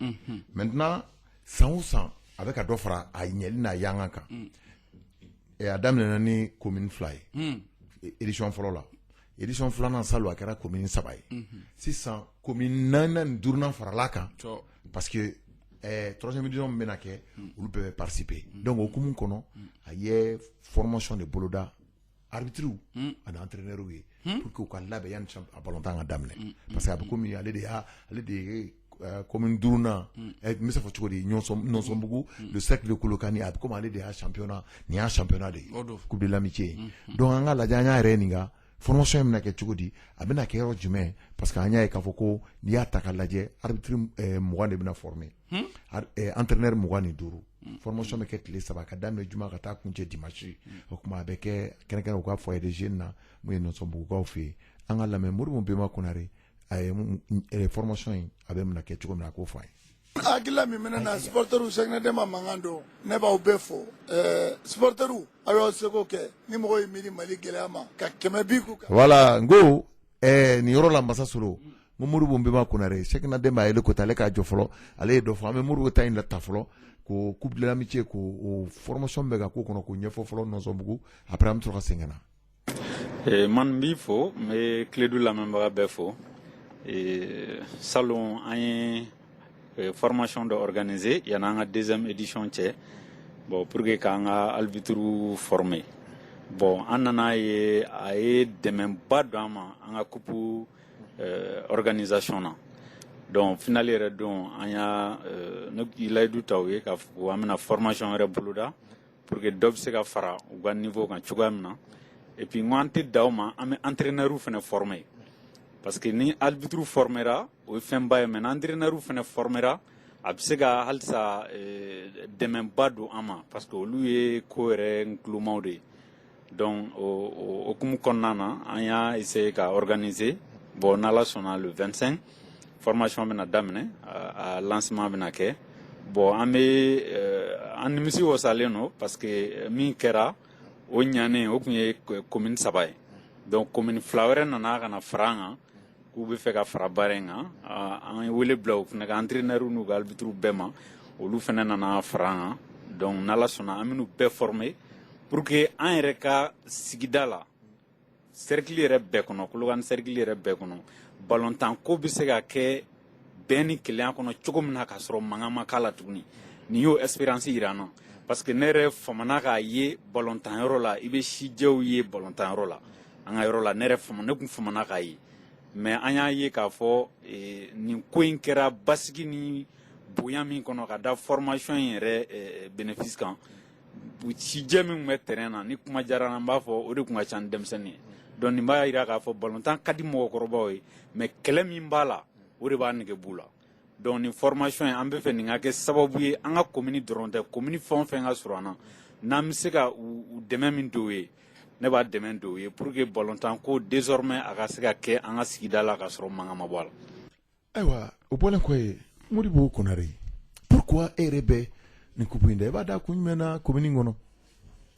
maintenant san o san a bɛ ka dɔ fara a ɲɛli n'a yangan kan a daminɛna ni commune 2 ye édition fɔlɔ la édition filanan salon a kɛra commune 3 ye sisan commune 4 ni 5nan faral'a kan parce que troisième édition bɛna kɛ olu bɛɛ bɛ participer donc o hukumu kɔnɔ a ye formation de boloda arbitres ani entraîneurs ye pour que u ka labɛn yanni a ballontan ka daminɛ parce que a bɛ komi ale de ye commune 5nan n bɛ se fɔ cogo di Nɔnsɔnbugu le cercle de Kolokani a bɛ komi ale de y'a championnat nin y'a championnat de ye coupe de l'amitié donc an ka lajɛ an y'a yɛrɛ ɲininka formation in bɛna kɛ cogo di a bɛna kɛ yɔrɔ jumɛn parce que an y'a ye k'a fɔ ko n'i y'a ta ka lajɛ arbitre 20 de bɛna former entraîneur 25 formation bɛ kɛ tile 3 ka daminɛ juma ka taa kuncɛ dimanche o kuma a bɛ kɛ kɛnɛkɛnɛ u ka foyer de jeunes na mun ye Nɔnsɔnbugukaw fɛ yen an ka lamɛn Modibo Bemba Konare a ye formation in a bɛ mina kɛ cogo min na a k'o fɔ an ye. Hakilila min bɛ ne na supporteru Sɛkinɛdɛma mankan don ne b'aw bɛɛ fo supporteru a y'aw seko kɛ ni mɔgɔ ye miiri Mali gɛlɛya ma ka 100 k'u kan. Voilà n ko nin yɔrɔ la Masa Solo n ko Modibo Bemba Konare Sɛkinɛdɛma a ye ko ta ale k'a jɔ fɔlɔ ale ye dɔ fɔ an bɛ Modibo ta in la ta fɔlɔ ko coupe de l'amitié ko formation bɛ ka k'o kɔnɔ k'o ɲɛfɔ fɔlɔ Nɔnsɔnbugu après an bɛ sɔrɔ ka segin ka na. Man b'i fo n bɛ Kiledu lamɛnbaga bɛɛ fo salon an ye formation dɔ organiser yanni an ka deuxième édition cɛ bon pour que k'an ka arbitre former bon an nana ye a ye dɛmɛba don an ma an ka coupe organisation na donc finale yɛrɛ don an y'a layidu ta u ye k'a fɔ an bɛna formation yɛrɛ boloda pour que dɔ bɛ se ka fara u ka niveau kan cogoya min na et puis n ko an tɛ da o ma an bɛ entraîneur fana former parce que ni arbitre formera o ye fɛnba ye mais ni entraîneur fana formera a bɛ se ka halisa dɛmɛba don an ma parce que olu ye ko yɛrɛ ŋulumaw de ye donc o hukumu kɔnɔna na an y'a essayer ka organiser bon n'Ala sɔnna le 25 formation bɛna daminɛ a lancement bɛna kɛ bon an bɛ an nimisi wasalen don parce que min kɛra o ɲanen o tun ye commune 3 ye donc commune 2 wɛrɛ nana ka na fara an kan k'u bɛ fɛ ka fara baara in kan an ye wele bila o fana ka entraîneur n'u ka arbitre bɛɛ ma olu fana nana fara an kan donc n'Ala sɔnna an bɛn'u bɛɛ former pour que an yɛrɛ ka sigida la cercle yɛrɛ bɛɛ kɔnɔ Kolokani cercle yɛrɛ bɛɛ kɔnɔ ballontan ko bɛ se ka kɛ bɛn ni kelenya kɔnɔ cogo min na k'a sɔrɔ mankan ma k'a la tuguni nin y'o espérance jira an na parce que ne yɛrɛ famana k'a ye ballontan yɔrɔ la i bɛ sijɛw ye ballontan yɔrɔ la an ka yɔrɔ la ne kun famana k'a ye mais an y'a ye k'a fɔ nin ko in kɛra basigi ni bonya min kɔnɔ ka da formation in yɛrɛ bénéfice kan sijɛ min tun bɛ terrain na ni kuma diyara n b'a fɔ o de tun ka ca ni denmisɛnnin ye donc nin b'a jira k'a fɔ ballontan ka di mɔgɔkɔrɔbaw ye mais kɛlɛ min b'a la o de b'a nege b'u la donc nin formation in an bɛ fɛ nin ka kɛ sababu ye an ka commune dɔrɔn tɛ commune fɛn o fɛn ka surun an na n'an bɛ se ka u dɛmɛ min don u ye ne b'a dɛmɛ don u ye pour que ballontan ko désormais a ka se ka kɛ an ka sigida la ka sɔrɔ mankan ma bɔ a la. Ayiwa o bɔlen kɔ ye Modibo Konare pourquoi e yɛrɛ bɛ nin coupe in da i b'a da kun jumɛn na commune in kɔnɔ.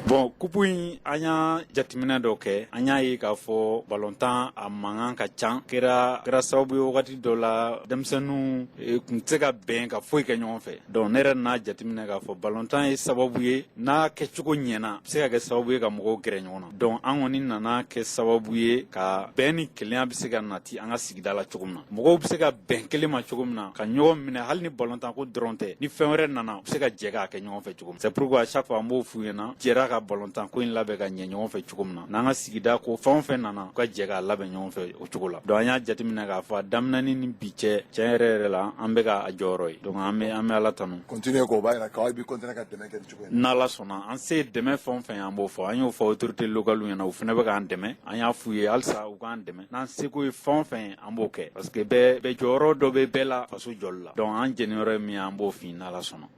Bon kupu in an y'a jateminɛ dɔ kɛ an y'a ye k'a fɔ balontan a mankan ka can kɛra sababu ye wagati dɔ la denmisɛnninw kun tɛ se ka bɛn ka foyi kɛ ɲɔgɔn fɛ donc ne yɛrɛ n'a jateminɛ k'a fɔ balontan ye sababu ye n'a kɛcogo ɲɛna a bɛ se ka kɛ sababu ye ka mɔgɔw gɛrɛ ɲɔgɔn na donc an kɔni nana kɛ sababu ye ka bɛn ni kelenya bɛ se ka nati an ka sigida la cogo min na mɔgɔw bɛ se ka bɛn kelen ma cogo min na ka ɲɔgɔn minɛ hali ni balontan ko dɔrɔn tɛ ni fɛn wɛrɛ nana u bɛ se ka jɛ k'a kɛ ɲɔgɔn fɛ cogo min c'est pourquoi chaque fois an b'o f'u ɲɛna jɛra ka balontan ko in labɛn ka ɲɛ ɲɔgɔn fɛ cogo min na n'an ka sigida ko fɛn o fɛn nana u ka jɛ k'a labɛn ɲɔgɔn fɛ o cogo la donc an y'a jateminɛ k'a fɔ a daminɛni ni bi cɛ tiɲɛ yɛrɛ la an bɛ ka a jɔyɔrɔ ye donc an bɛ ala tanu continuer k'o b'a yira k'aw bɛ continuer ka dɛmɛ kɛ nin cogo in na n'ala sɔnna an se dɛmɛ fɛn o fɛn an b'o fɔ an y'o fɔ autorité locale ɲɛna u fana bɛ k'an dɛmɛ an y'a f'u ye halisa u k'an dɛmɛ n'an seko ye fɛn o fɛn an b'o kɛ parce que bɛɛ jɔyɔrɔ dɔ bɛ bɛɛ la faso jɔli la donc an jɛniyɔrɔ ye min ye an b'o f'i n'ala sɔnna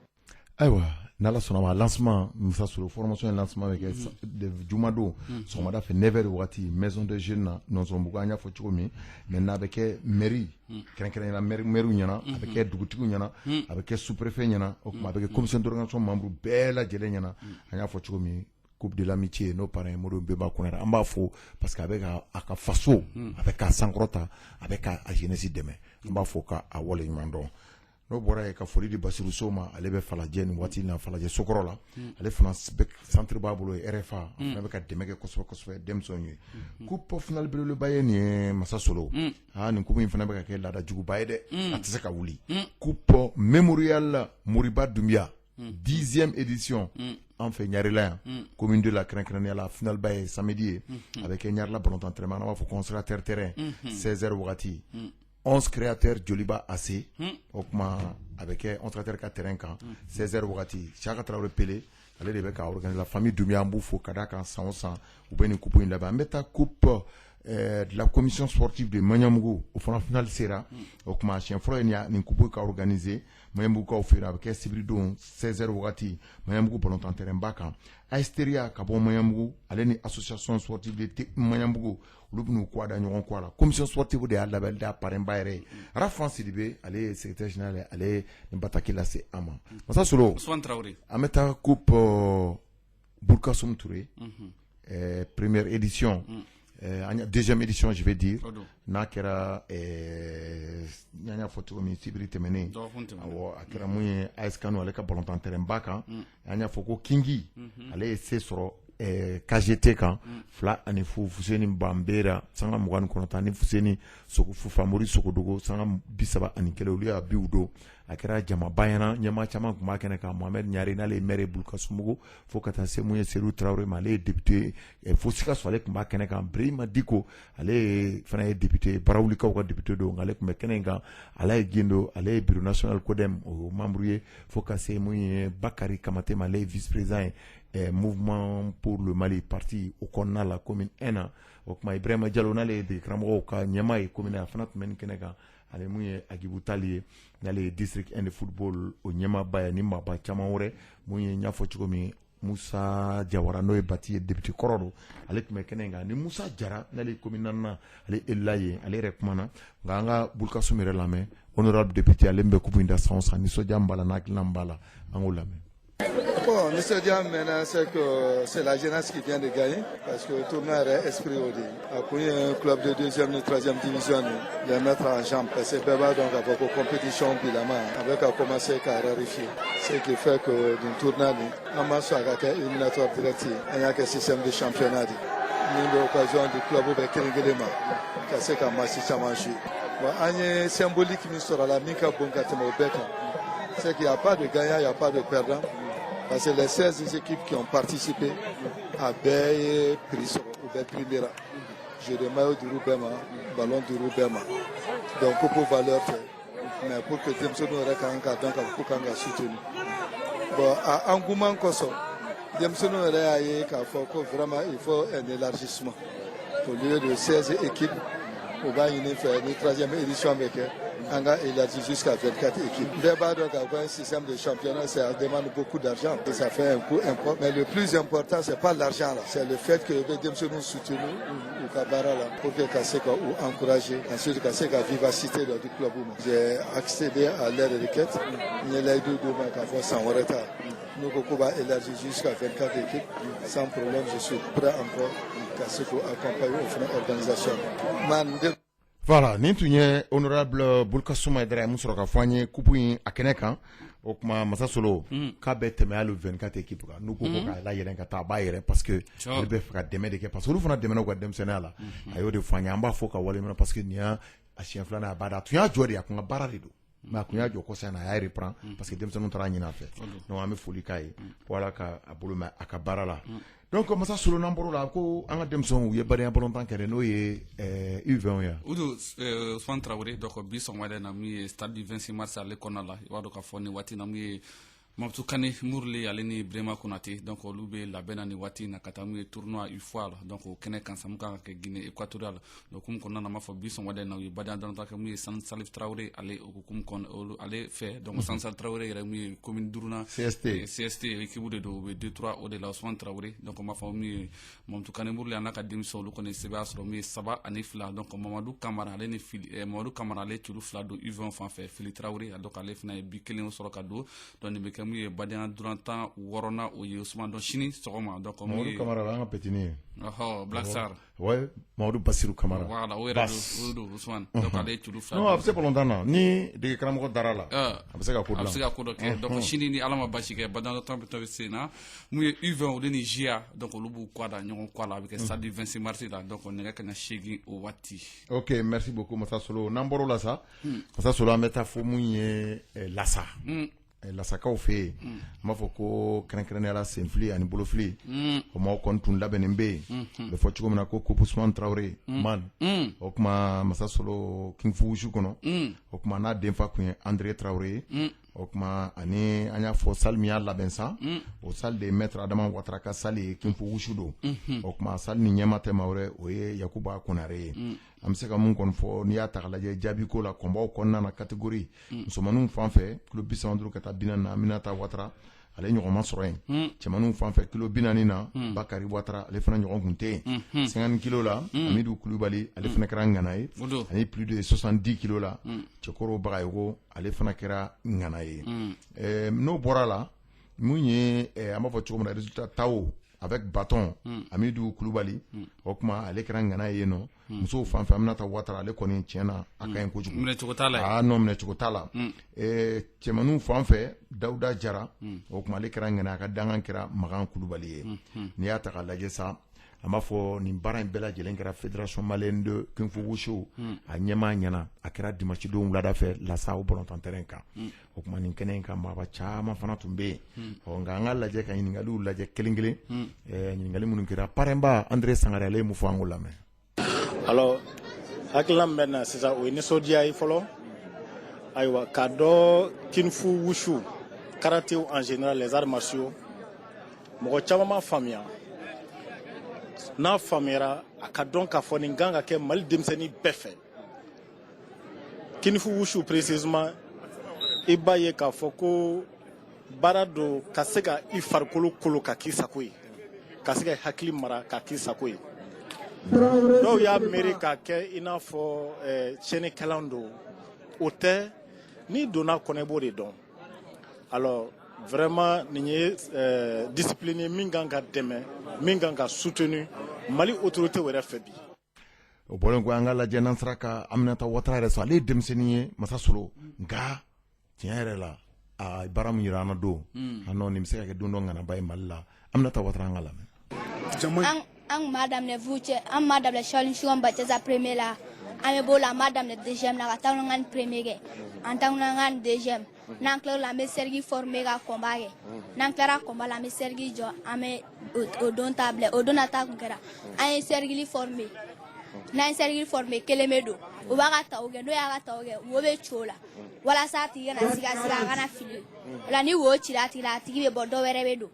ayiwa n'ala sɔnna ma lancement Musa Solo formation et lancement bɛ kɛ jumadon sɔgɔmada fɛ 9h wagati maison de jeunes na Nɔnsɔnbugu an y'a fɔ cogo min maintenant a bɛ kɛ mairie kɛrɛnkɛrɛnnenya mairiw ɲɛna a bɛ kɛ dugutigiw ɲɛna a bɛ kɛ sous-préfet ɲɛna o kuma a bɛ kɛ commission d'organisation membre bɛɛ lajɛlen ɲɛna an y'a fɔ cogo min coupe de l'amitié n'o parrain Modibo Bemba Konare an b'a fɔ parce que a bɛ ka a ka faso a bɛ k'a sankɔrɔta a bɛ ka a jeunesse dɛmɛ an b'a fɔ k'a wale ɲuman dɔn n'o bɔra ye ka foli di Basiru Sow ma ale bɛ Falajɛ nin waati in na Falajɛ Sokɔrɔ la ale fana centre b'a bolo RFA fana bɛ ka dɛmɛ kɛ kosɛbɛ kosɛbɛ denmisɛnw ye coupe finale belebeleba ye nin ye Masa Solo nin coupe in fana bɛ ka kɛ laada juguba ye dɛ a tɛ se ka wuli coupe mémorial Moriba Doumbia 10e édition an fɛ Ɲarela yan commune de la kɛrɛnkɛrɛnnenya la finale ba ye samedi ye a bɛ kɛ Ɲarela ballontan terrain an b'a fɔ conservateur terrain 16h wagati 11 créateurs Joliba AC o kuma a bɛ kɛ 11 créateurs ka terrain kan 16h wagati Chaka Traoré Pele ale de bɛ ka organiser la famille Doumbia an b'u fo ka d'a kan san o san u bɛ nin coupe in labɛn an bɛ taa coupe de la commission sportive de Maɲamugu o fana finale sera o kuma siɲɛ fɔlɔ ye nin coupe ka organiser Maɲamugukaw fɛ yen a bɛ kɛ sibiridon 16h wagati Maɲamugu ballontan terrain ba kan Aesteria ka bɔ Maɲamugu ale ni association sportive de Maɲamugu olu bɛn'u kɔ da ɲɔgɔn kɔ a la commission sportive de y'a labɛnni da parrain ba yɛrɛ ye Arafan Sidibe ale ye secrétaire général ale ye nin bataki lase an ma Masa Solo an bɛ taa coupe Burkasum Touré première édition deuxième édition je vais dire n'a kɛra n y'a fɔ cogo min sibiri tɛmɛnen awɔ a kɛra mun ye AS Kano ale ka ballontan terrain ba kan an y'a fɔ ko Kingi ale ye se sɔrɔ KGT kan 2-0 Fuseni Bambera sanga 29 ni Fuseni Fufamori Sogodogo sanga 31 olu y'a biw don a kɛra jamaba ɲɛna ɲɛmaa caman tun b'a kɛnɛ kan Mohamed Ɲare n'ale ye maire Bulkasumugu fo ka taa se mun ye Seydou Traoré ma ale ye député fo Sikaso ale tun b'a kɛnɛ kan Birahima Diko ale fana ye député Barawulikaw ka député don ale tun bɛ kɛnɛ in kan Alaye Guindo ale ye bureau national CODEM o membre ye fo ka se mun ye Bakari Kamate ma ale ye vice président mouvement pour le Mali parti au kɔnɔna la commune 1 na o kuma Ibrahima Diallo n'ale ye karamɔgɔw ka ɲɛmaa ye commune a fana tun bɛ nin kɛnɛ kan ale mun ye Agibu Tali ye n'ale ye district 1 de football o ɲɛmaaba ye ni maaba caman wɛrɛ mun ye n y'a fɔ cogo min Musa Jawara n'o ye Bati ye député kɔrɔ don ale tun bɛ kɛnɛ in kan ni Musa Jara n'ale ye commune 4 nan ale élila ye ale yɛrɛ kumana nka an ka Bulkasum yɛrɛ lamɛn honorable député ale min bɛ coupe in da san o san nisɔndiya min b'a la n'hakilina min b'a la an k'o lamɛn. Bon, Mr. Diam, maintenant, c'est la jeunesse qui vient de gagner, parce que le tournoi est esprit au début. Après un club de 2e et 3e division, de mettre en jambe, c'est pas donc avec une compétition, puis la main, avec à commencer à rarifier. Ce qui fait que dans le tournoi, on m'a soit une éliminatoire directive, il y a un système de championnat. Nous avons l'occasion du club de Kéringuelema, qui c'est qu'un match qui a mangé. Bon, un symbolique qui sera la Mika Bonkatema au Beka, c'est qu'il n'y a pas de gagnant, il n'y a pas de perdant. Parce que les 16 équipes qui ont participé à Baye, Primera, jeu de maillot du Roubema, ballon du Roubema. Donc, pour valeur, mais pour que Demso nous rekanka, donc, pour qu'on a soutenu. Bon, à Angouman Koso, Demso nous rekanka, vraiment, il faut un élargissement. Au lieu de 16 équipes, on va faire une 3e édition avec elle. On a élargi jusqu'à 24 équipes. D'abord, avoir un système de championnat, ça demande beaucoup d'argent. Et ça fait un coût important. Mais le plus important, c'est pas l'argent là. C'est le fait que les gens nous soutiennent ou Kabara là, pour que Kaseka ou encourager. Ensuite, Kaseka vivacité du club. J'ai accédé à leur requête. Il y a eu 2 mois qu'à faire sans retard. nous va élargir jusqu'à 24 équipes. Sans problème, je suis prêt encore à ce qu'on accompagne au organisation. Voilà, ni tun ye honorable Bulkasuma Dra mun sɔrɔ ka fɔ an ye kupu in a kɛnɛ kan o kuma masa Solo k'a bɛ tɛmɛ hali 24 équipes kan n'u ko ko k'a layɛlɛn ka taa a b'a yɛrɛ parce que olu bɛ fɛ ka dɛmɛ de kɛ parce que olu fana dɛmɛna u ka denmisɛnninya la a y'o de fɔ an ye an b'a fɔ ka waleɲuman parce que nin y'a siɲɛ filanan a b'a da a tun y'a jɔ de a kun ka baara de don mais a kun y'a jɔ kɔsɛbɛ a y'a reprend parce que denmisɛnninw taara ɲin'a fɛ donc an bɛ foli k'a ye ko Ala ka a bolo mɛn a ka baara la donc masa Solo n'an bɔr'o la ko an ka denmisɛnw u ye badenya balontan kɛ dɛ n'o ye U20 ye o don Ousmane Traoré donc bi sɔgɔmada in na min ye stade du 26 mars ale kɔnɔna la i b'a dɔn k'a fɔ nin waati in na min ye Mamtou Kane Mourle ale ni Brema Konate donc olu bɛ labɛn na nin waati in na ka taa n'u ye tournoi UFOA la donc o kɛnɛ kan mun kan ka kɛ Guinée équatoriale donc hukumu kɔnɔna na an b'a fɔ bi sɔgɔmada in na u ye badenya balontan kɛ min ye Sani Salif Traoré ale hukumu kɔnɔ ale fɛ donc Sani Salif Traoré yɛrɛ min ye commune duurunan CST équipe de don u bɛ 2-3 o de la Ousmane Traoré donc an b'a fɔ min ye Mamtou Kane Mourle a n'a ka denmisɛnw olu kɔni sɛbɛn sɔrɔ min ye 3 ani 2 donc Mamadou Kamara ale ni Mamadou Kamara ale tulu 2 don U20 fan fɛ Fili Traoré donc ale fana ye bi 1 sɔrɔ ka don donc nin bɛ kɛ min ye badenya durantan wɔɔrɔnan o ye Ousmane donc sini sɔgɔma donc Mamadou Kamara an ka petini ye Black Star ouais Mamadou Bassirou Kamara voilà o yɛrɛ don Ousmane donc ale tulu 2 non a bɛ se balontan na ni dege karamɔgɔ dara la a bɛ se ka ko dɔ kɛ donc sini ni Ala ma basi kɛ badenya durantan bɛ sen na mun ye U20 olu ni JA donc olu b'u kɔ da ɲɔgɔn kɔ la a bɛ kɛ stade du 26 mars la donc nɛgɛ kaɲɛ 8 o waati ok merci beaucoup Masa Solo n'an bɔr'o la sa Masa Solo an bɛ taa fɔ mun ye Lassa lasakaw fɛ yen an b'a fɔ ko kɛrɛnkɛrɛnnenya la senfili ani bolofili o maaw kɔni tun labɛnnen bɛ yen bɛ fɔ cogo min na ko Ousmane Traoré man o kuma Masa Solo King Fu Wushu kɔnɔ o kuma n'a denfa kun ye André Traoré o kuma ani an y'a fɔ salle min y'a labɛn sa o salle de maître Adama Ouattara ka salle ye King Fu Wushu don o kuma salle ni ɲɛma tɛ maa wɛrɛ o ye Yakuba Konare ye an bɛ se ka mun kɔni fɔ n'i y'a ta ka lajɛ jaabi ko la kɔnbaw kɔnɔna na catégorie musomaninw fan fɛ kilo 35 ka taa 40 na Aminata Ouattara ale ɲɔgɔn ma sɔrɔ yen cɛmaninw fan fɛ kilo 40 na Bakari Ouattara ale fana ɲɔgɔn kun tɛ yen 50 kilo la Amidou Koulibaly ale fana kɛra ŋana ye ani plus de 70 kilo la Cɛkoro Bagayogo ale fana kɛra ŋana ye n'o bɔra la mun ye an b'a fɔ cogo min na résultat taw avec bâton Amidou Koulibaly o kuma ale kɛra ŋana ye nɔ musow fan fɛ Aminata Ouattara ale kɔni tiɲɛna a ka ɲi kojugu minɛcogo t'a la non minɛcogo t'a la cɛmaninw fan fɛ Dawuda Jara o kuma ale kɛra ŋana a ka dangan kɛra Magan Koulibaly ye n'i y'a ta ka lajɛ sa an b'a fɔ nin baara in bɛɛ lajɛlen kɛra fédération malienne de King Fu Wushu a ɲɛmaa ɲɛna a kɛra dimanche don wulada fɛ Lassa o balontan terrain kan o kuma nin kɛnɛ in kan maaba caman fana tun bɛ yen nka an ka lajɛ ka ɲininkaliw lajɛ kelen kelen ɲininkali minnu kɛra parrainba André Sangare ale ye mun fɔ an k'o lamɛn alors hakilina min bɛ na sisan o ye nisɔndiya ye fɔlɔ ayiwa k'a dɔn King Fu Wushu karaté en général les arts martiaux mɔgɔ caman m'a faamuya n'a faamuyara a ka dɔn k'a fɔ nin kan ka kɛ Mali denmisɛnnin bɛɛ fɛ King Fu Wushu précisément i b'a ye k'a fɔ ko baara do ka se ka i farikolo kolo ka k'i sago ye ka se ka hakili mara ka k'i sago ye dɔw y'a miiri k'a kɛ i n'a fɔ tiɲɛnikɛlan don o tɛ n'i donna kɔnɔ i b'o de dɔn alors vraiment nin ye discipline ye min kan ka dɛmɛ min kan ka soutenu Mali autorité wɛrɛ fɛ bi o bɔlen ko an ka lajɛ n'an sera ka Aminata Ouattara yɛrɛ sɔrɔ ale ye denmisɛnnin ye Masa Solo nka tiɲɛ yɛrɛ la a baara min yira an na don a nɔ nin bɛ se ka kɛ don dɔ ŋanaba ye Mali la Aminata Ouattara an ka lamɛn an m'a daminɛ vucɛ an m'a daminɛ Charles Nshuan Batiza premier la an bɛ b'o la an m'a daminɛ deuxième la ka taa n'an ka ni premier kɛ an taa n'an ka ni deuxième n'an tilala la an bɛ Sergi former ka combat kɛ n'an tilara combat la an bɛ Sergi jɔ an bɛ o don ta bila o don nata kun kɛra an ye Sergi former n'an ye Sergi former kelen bɛ don o b'a ka taw kɛ n'o y'a ka taw kɛ wo bɛ ci o la walasa a tigi kana siga a kana fili o la ni wo cira a tigi la a tigi bɛ bɔ dɔ wɛrɛ bɛ don.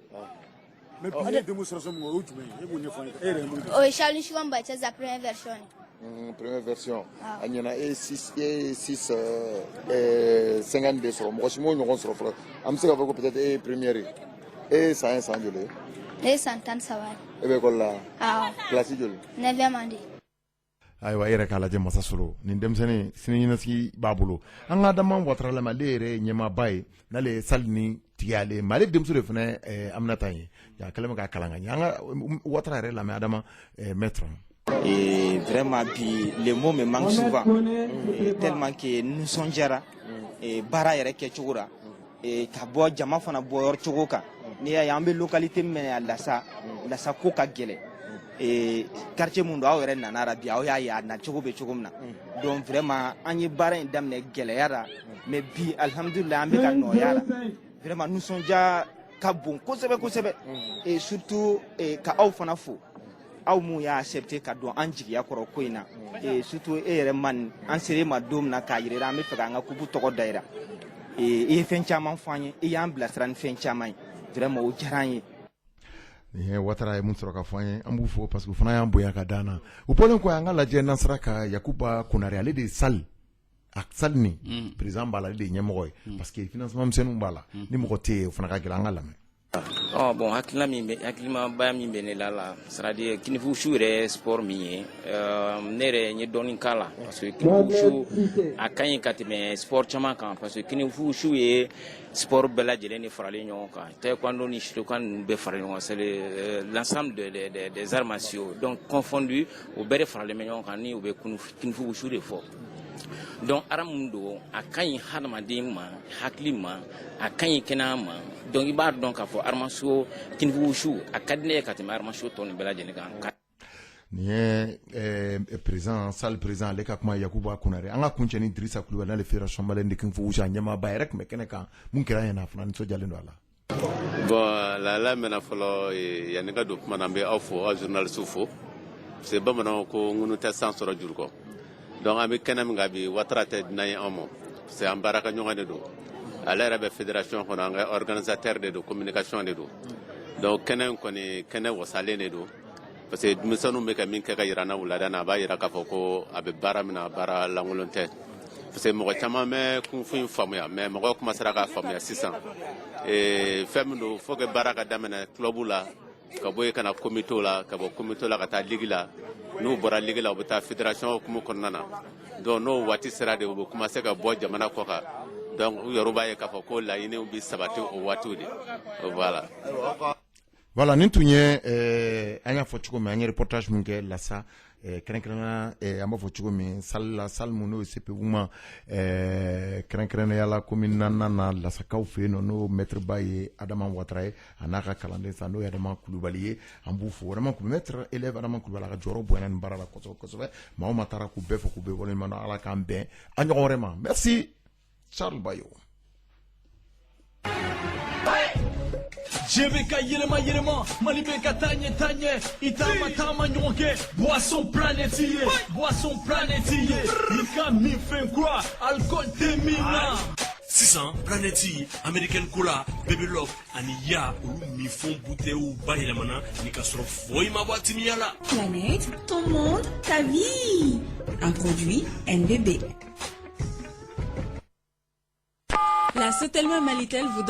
Mais puis, il y a des démonstrations o ye Charles Nshuan Batiza première version ye. Première version. Il y en a 6 52 sɔrɔ mɔgɔ si m'o ɲɔgɔn sɔrɔ fɔlɔ an bɛ se k'a fɔ ko peut-être e ye première ye e ye san ye san joli ye. Ne ye san 13 ye. E bɛ école la. Awɔ. Classe joli. 9e année. ayiwa yɛrɛ k'a lajɛ masa solo nin denmisɛnnin sini ɲɛnasigi b'a bolo an ka Adama Ouattara lamɛn ale yɛrɛ ɲɛmaaba ye n'ale ye salle ni tigɛ mais ale denmuso de fana Aminata ye a kɛlen bɛ k'a kalan ka ɲɛ an ka Ouattara yɛrɛ lamɛn Adama maître. Et vraiment, puis les mots me manquent souvent, tellement que nous sommes jara et bara yɛrɛ kɛcogo la et ka bɔ jama fana bɔyɔrɔ cogo kan n'i y'a ye an bɛ localité min na lasa ko ka gɛlɛn et quartier mun don aw yɛrɛ nana la bi aw y'a ye a nacogo bɛ cogo min na donc vraiment an ye baara in daminɛ gɛlɛya la mais bi alhamdulillah an bɛ ka nɔgɔya la vraiment nisɔndiya ka bon kosɛbɛ kosɛbɛ et surtout ka aw fana fo aw mun y'a accepté ka don an jigiya kɔrɔ ko in na et surtout e yɛrɛ man an sere ma don min na k'a yirira an bɛ fɛ k'an ka kubu tɔgɔ dayira i ye fɛn caman fɔ an ye i y'an bilasira ni fɛn caman ye vraiment o diyara an ye. Nin ye Ouattara ye mun sɔrɔ ka fɔ an ye an b'u fo parce que fana y'an bonya ka d'an na o bɔlen kɔ an ka lajɛ n'an sera ka Yakuba Konare ale de ye salle ni président b'a la ale de ye ɲɛmɔgɔ ye parce que financement misɛnninw b'a la ni mɔgɔ tɛ yen o fana ka gɛlɛn an ka lamɛn. Bon hakilima min bɛ ne la c'est-à-dire kinifusu yɛrɛ sport min ye ne yɛrɛ n ye dɔɔnin k'a la parce que kinifusu a ka ɲi ka tɛmɛ sport caman kan parce que kinifusu ye sport bɛɛ lajɛlen de faralen ɲɔgɔn kan taekwondo ni judokan ninnu bɛɛ faralen ɲɔgɔn kan c'est l'ensemble des arts martiaux donc confondu o bɛɛ de faralen bɛ ɲɔgɔn kan ni o bɛ kinifusu de fɔ. Donc aramun do a ka ɲi hadamaden ma hakili ma a ka ɲi kɛnɛya ma donc i b'a dɔn k'a fɔ armaso kinifusu a ka di ne ye ka tɛmɛ armaso tɔ nin bɛɛ lajɛlen kan. Nin ye président salle président ale ka kuma Yakuba Konare an ka kuncɛ ni Dirisa Kulubali n'ale fédération malienne de kinifusu a ɲɛmaaba yɛrɛ tun bɛ kɛnɛ kan mun kɛra ɲɛna a fana nisɔndiyalen don a la. Bon la mɛna fɔlɔ yanni ka don kuma na an bɛ aw fo aw journaliste fo parce que bamananw ko ŋunu tɛ san sɔrɔ juru kɔ. Donc an bɛ kɛnɛ min kan bi Ouattara tɛ dunan ye anw ma parce que an baaraka ɲɔgɔn de don ale yɛrɛ bɛ fédération kɔnɔ an ka organisateur de don communication de don donc kɛnɛ in kɔni kɛnɛ wasalen de don parce que denmisɛnninw bɛ ka min kɛ ka yira an na wulada na a b'a yira k'a fɔ ko a bɛ baara min na baara lankolon tɛ parce que mɔgɔ caman bɛ kunfin in faamuya mais mɔgɔw commencera k'a faamuya sisan fɛn min don faut que baara ka daminɛ club la ka bɔ yen ka na comité la ka bɔ comité la ka taa ligue la n'u bɔra ligue la u bɛ taa fédération hukumu kɔnɔna na donc n'o waati sera de u bɛ commencer ka bɔ jamana kɔ kan donc u yɛrɛ b'a ye k'a fɔ ko laɲiniw bɛ sabati o waatiw de voilà. Voilà nin tun ye an y'a fɔ cogo min an ye reportage min kɛ Lassa kɛrɛnkɛrɛnnenya an b'a fɔ cogo min salle mun n'o ye CPU ma kɛrɛnkɛrɛnnenya la komi naaninan na Lassakaw fɛ yen nɔ n'o maître ba ye Adama Ouattara ye a n'a ka kalanden sa n'o ye Adama Kulubali ye an b'u fo Adama Kulubali maître élève Adama Kulubali a ka jɔyɔrɔ bonyana nin baara la kosɛbɛ kosɛbɛ maa o maa taara k'u bɛɛ fɔ k'u bɛɛ waleɲuman dɔn Ala k'an bɛn a ɲɔgɔn wɛrɛ ma merci Charles Bayo. JBK yelema Mali bɛ ka taa ɲɛ i taama ɲɔgɔn kɛ boisson planète ye i ka min fɛn kura alcool tɛ min na. Sisan planète American Cola Baby Love ani ya olu min fɛn bouteilles bayɛlɛmana ni ka sɔrɔ foyi ma bɔ timiya la. Planète, ton monde, ta vie. Un produit NBB. La Sotelma Malitel vous